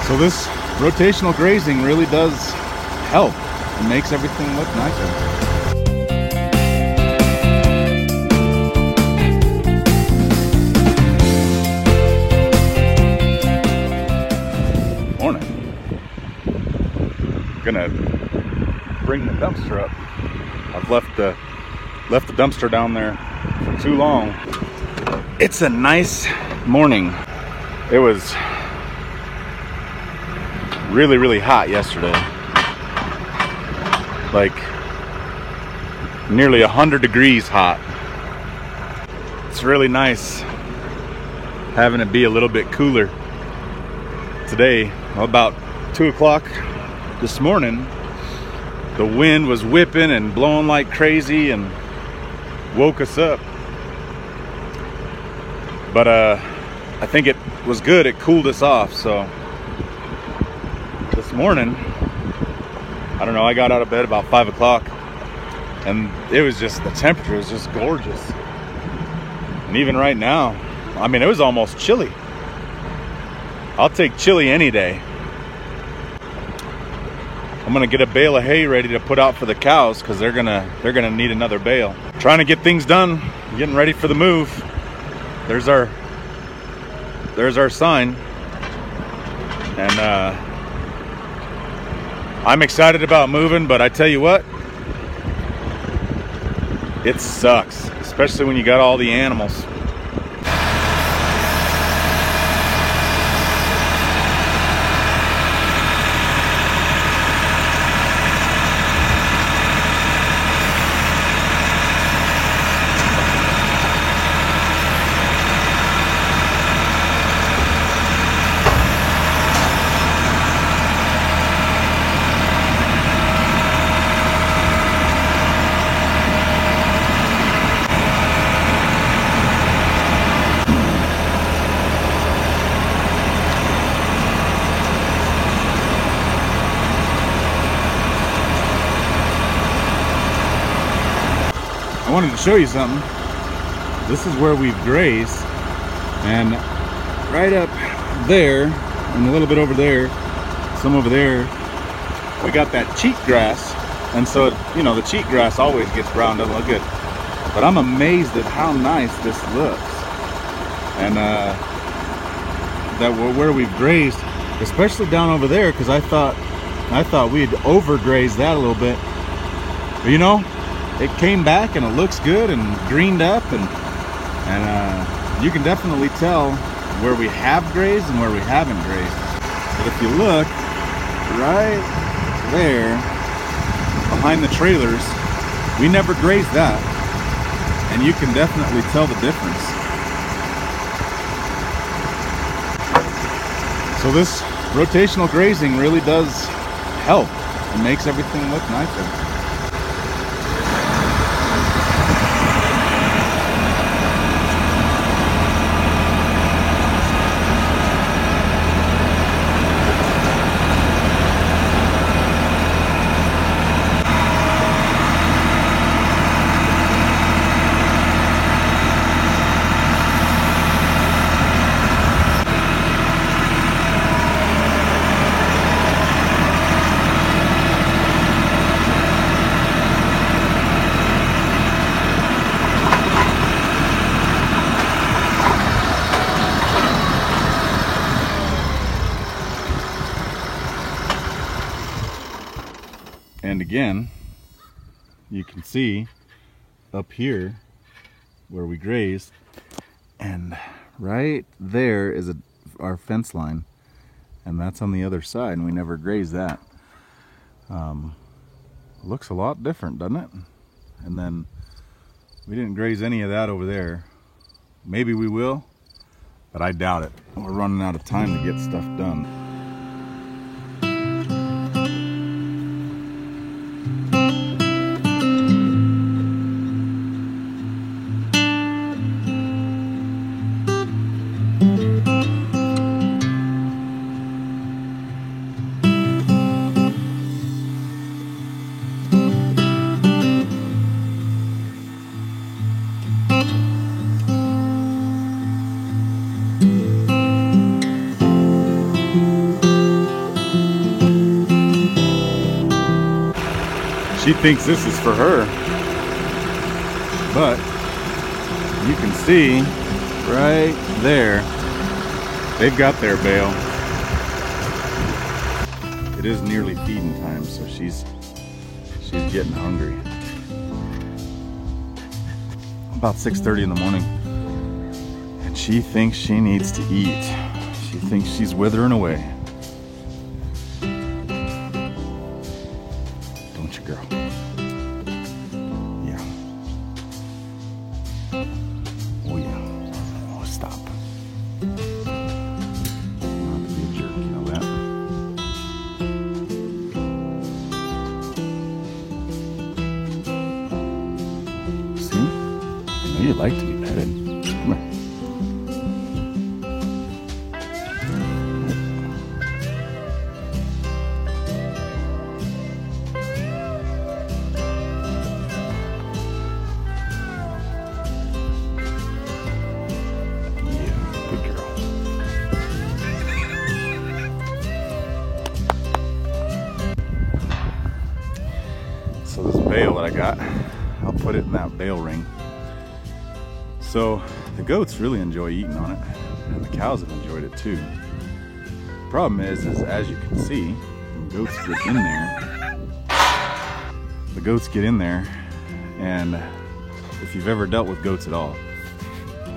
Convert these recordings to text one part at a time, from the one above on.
So this rotational grazing really does help. It makes everything look nicer. Morning. Gonna bring the dumpster up. I've left the dumpster down there for too long. It's a nice morning. It was really hot yesterday. Like nearly 100 degrees hot. It's really nice having it be a little bit cooler today. About 2 o'clock this morning, the wind was whipping and blowing like crazy and woke us up. But I think it was good. It cooled us off. So this morning, I don't know, I got out of bed about 5 o'clock and it was just, the temperature was just gorgeous. And even right now, I mean, it was almost chilly. I'll take chilly any day. I'm gonna get a bale of hay ready to put out for the cows because they're gonna need another bale. Trying to get things done, getting ready for the move. There's our sign, and I'm excited about moving, but I tell you what, it sucks, especially when you got all the animals. I wanted to show you something. This is where we've grazed, and right up there and a little bit over there, some over there, we got that cheatgrass, and so, you know, the cheatgrass always gets brown, doesn't look good, but I'm amazed at how nice this looks. And that where we've grazed, especially down over there, because I thought we'd overgrazed that a little bit, but you know, it came back and it looks good and greened up, and you can definitely tell where we have grazed and where we haven't grazed. But if you look right there behind the trailers, we never grazed that, and you can definitely tell the difference. So this rotational grazing really does help. It makes everything look nicer. And again, you can see up here where we grazed, and right there is our fence line, and that's on the other side, and we never grazed that. Looks a lot different, doesn't it? And then we didn't graze any of that over there. Maybe we will, but I doubt it. We're running out of time to get stuff done. She thinks this is for her, but you can see right there, they've got their bale. It is nearly feeding time, so she's getting hungry. About 6:30 in the morning, and she thinks she needs to eat. She thinks she's withering away. Don't you, girl? Yeah. Oh yeah. Oh, stop. Not to be a jerk, you know that. See? I know you like to be petted. Come here. So this bale that I got, I'll put it in that bale ring. So the goats really enjoy eating on it, and the cows have enjoyed it too. Problem is as you can see, when goats get in there, the goats get in there, and if you've ever dealt with goats at all,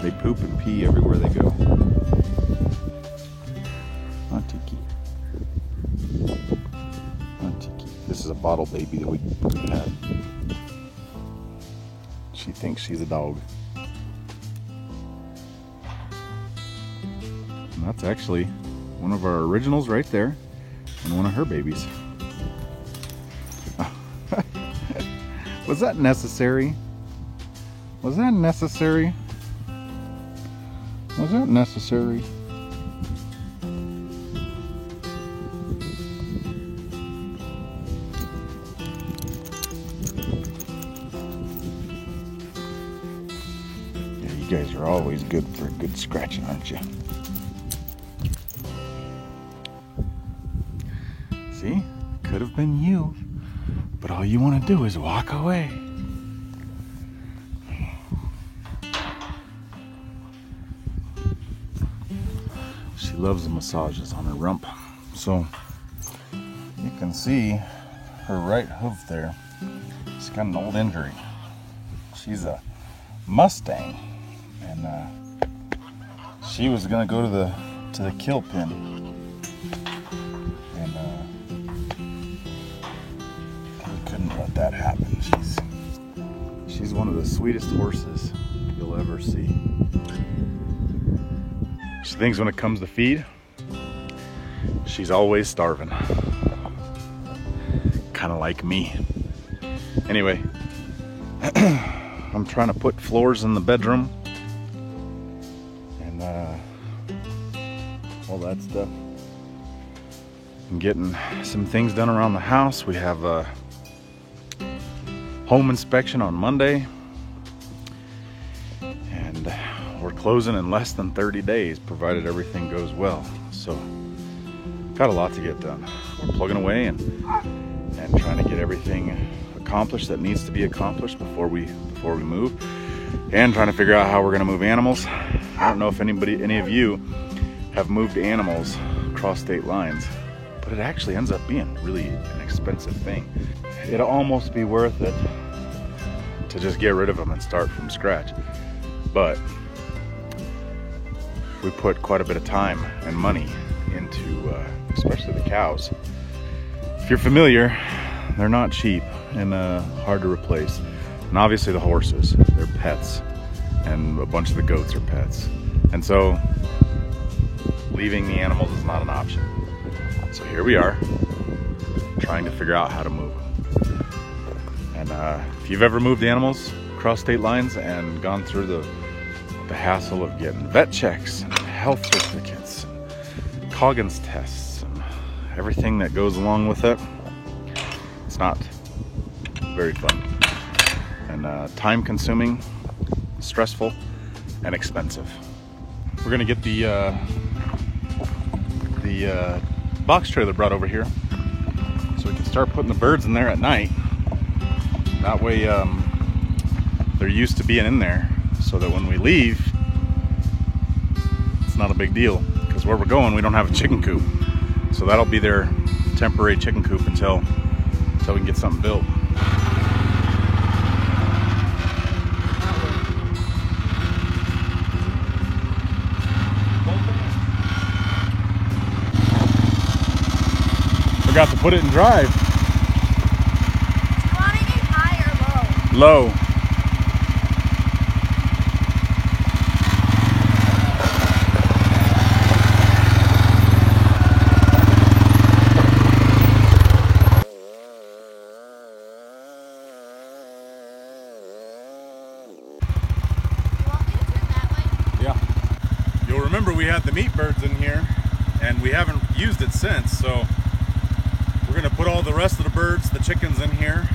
they poop and pee everywhere they go. Not Tiki. Not Tiki. This is a bottle baby that we had. She thinks she's a dog. And that's actually one of our originals right there, and one of her babies. Was that necessary? Was that necessary? Was that necessary? Yeah, you guys are always good for a good scratching, aren't you? See? Could have been you, but all you want to do is walk away. She loves the massages on her rump. So you can see her right hoof there. She's got an old injury. She's a Mustang, and she was gonna go to the kill pen, and we couldn't let that happen. She's one of the sweetest horses you'll ever see. She thinks when it comes to feed, she's always starving. Kind of like me. Anyway, I'm trying to put floors in the bedroom and all that stuff. I'm getting some things done around the house. We have a home inspection on Monday, and we're closing in less than 30 days, provided everything goes well. So, got a lot to get done. We're plugging away and trying to get everything accomplished that needs to be accomplished before we move, and trying to figure out how we're going to move animals. I don't know if any of you have moved animals across state lines, but it actually ends up being really an expensive thing. It'll almost be worth it to just get rid of them and start from scratch. But we put quite a bit of time and money into, especially the cows. If you're familiar, they're not cheap and hard to replace. And obviously the horses, they're pets, and a bunch of the goats are pets. And so leaving the animals is not an option. So here we are, trying to figure out how to move them. And if you've ever moved animals across state lines and gone through the hassle of getting vet checks and health certificates and Coggins tests and everything that goes along with it, it's not very fun, and time consuming, stressful, and expensive. We're gonna get the box trailer brought over here so we can start putting the birds in there at night. That way they're used to being in there, so that when we leave, it's not a big deal. Because where we're going, we don't have a chicken coop. So that'll be their temporary chicken coop until we can get something built. Forgot to put it in drive. Do you want it in high or low? Low. You'll remember we had the meat birds in here and we haven't used it since, so we're gonna put all the rest of the birds, the chickens in here,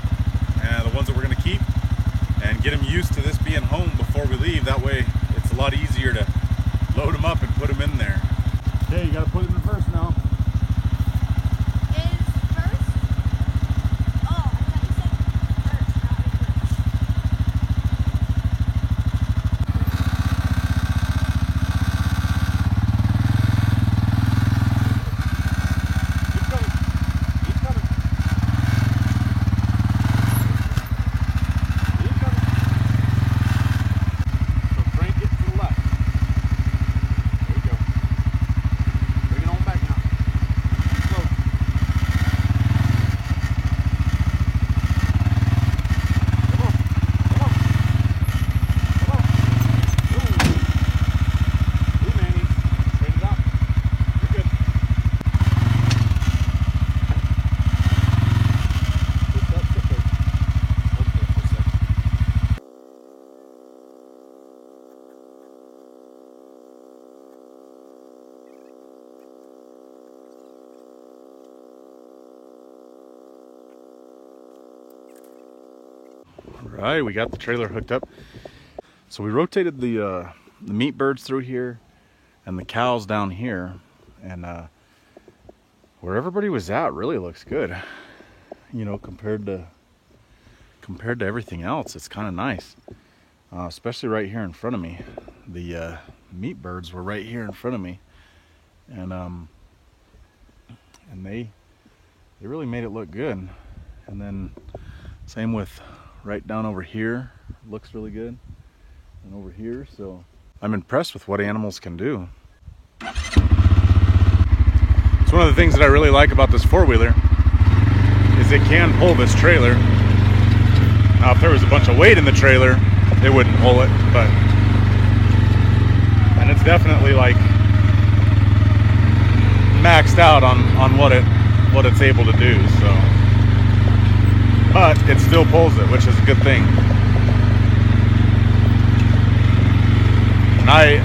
and the ones that we're gonna keep, and get them used to this being home before we leave. That way it's a lot easier to load them up and put them in there. Okay, you gotta put it in reverse now. Alright, we got the trailer hooked up. So we rotated the meat birds through here and the cows down here, and where everybody was at really looks good. You know, compared to everything else, it's kind of nice. Especially right here in front of me. The meat birds were right here in front of me, and they really made it look good. And then same with right down over here, looks really good, and over here. So I'm impressed with what animals can do. It's one of the things that I really like about this four-wheeler is it can pull this trailer. Now if there was a bunch of weight in the trailer, it wouldn't pull it, and it's definitely like maxed out on what it's able to do. So, but it still pulls it, which is a good thing. And I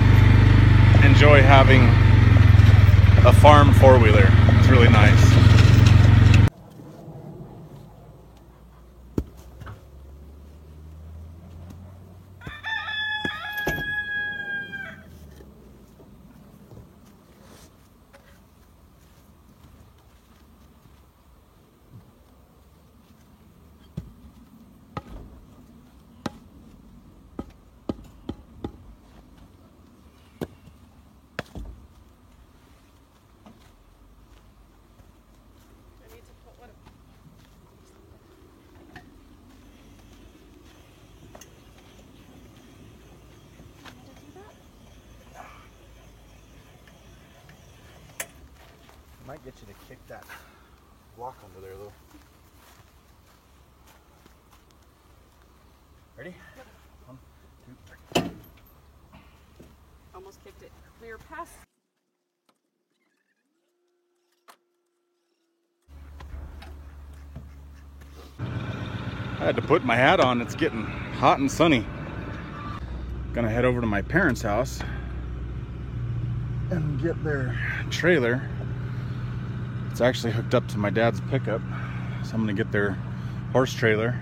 enjoy having a farm four-wheeler. It's really nice. Might get you to kick that block under there though. Ready? Yep. 1, 2, 3. Almost kicked it. We were past. I had to put my hat on. It's getting hot and sunny. Gonna head over to my parents' house and get their trailer. It's actually hooked up to my dad's pickup, so I'm gonna get their horse trailer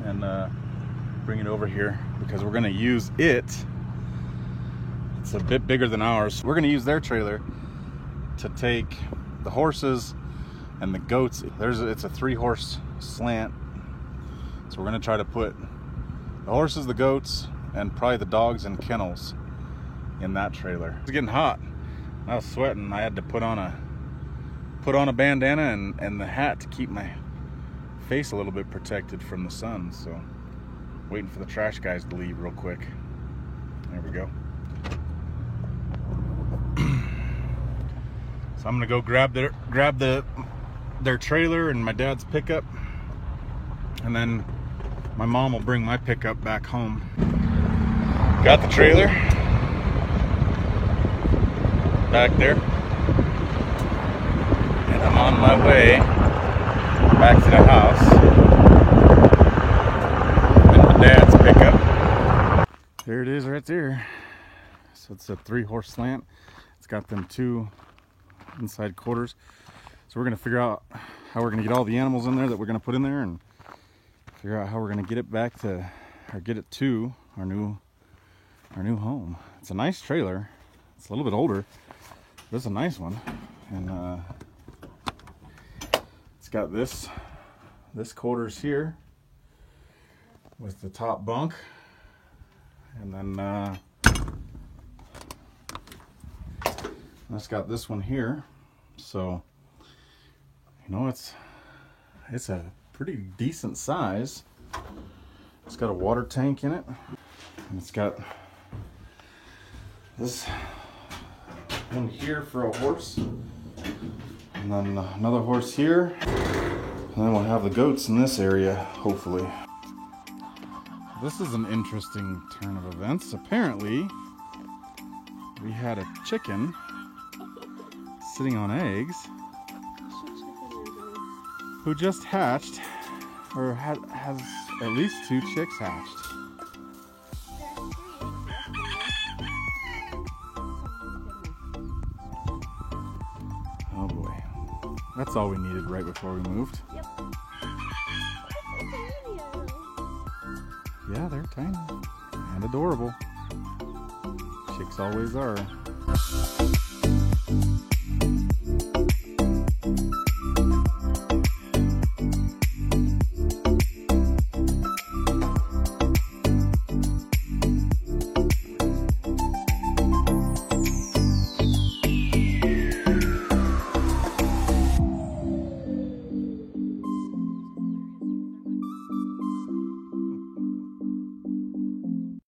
and bring it over here because we're gonna use it. It's a bit bigger than ours. We're gonna use their trailer to take the horses and the goats. It's a 3-horse slant, so So we're gonna try to put the horses, the goats, and probably the dogs and kennels in that trailer. It's getting hot. I was sweating. I had to put on a bandana and the hat to keep my face a little bit protected from the sun. So waiting for the trash guys to leave real quick. There we go. So I'm gonna go grab their trailer and my dad's pickup, and then my mom will bring my pickup back home. Got the trailer back there, and I'm on my way back to the house in my dad's pickup. There it is right there. So it's a 3-horse slant. It's got them 2 inside quarters. So we're gonna figure out how we're gonna get all the animals in there that we're gonna put in there, and figure out how we're gonna get it back to, or get it to our new home. It's a nice trailer. It's a little bit older, but it's a nice one. And it's got this quarters here with the top bunk, and then it's got this one here. So, you know, it's a pretty decent size. It's got a water tank in it, and it's got this one here for a horse, and then another horse here, and then we'll have the goats in this area, hopefully. This is an interesting turn of events. Apparently, we had a chicken sitting on eggs who just hatched, or has at least 2 chicks hatched. Oh boy. That's all we needed right before we moved. Yep. Yeah, they're tiny and adorable. Chicks always are.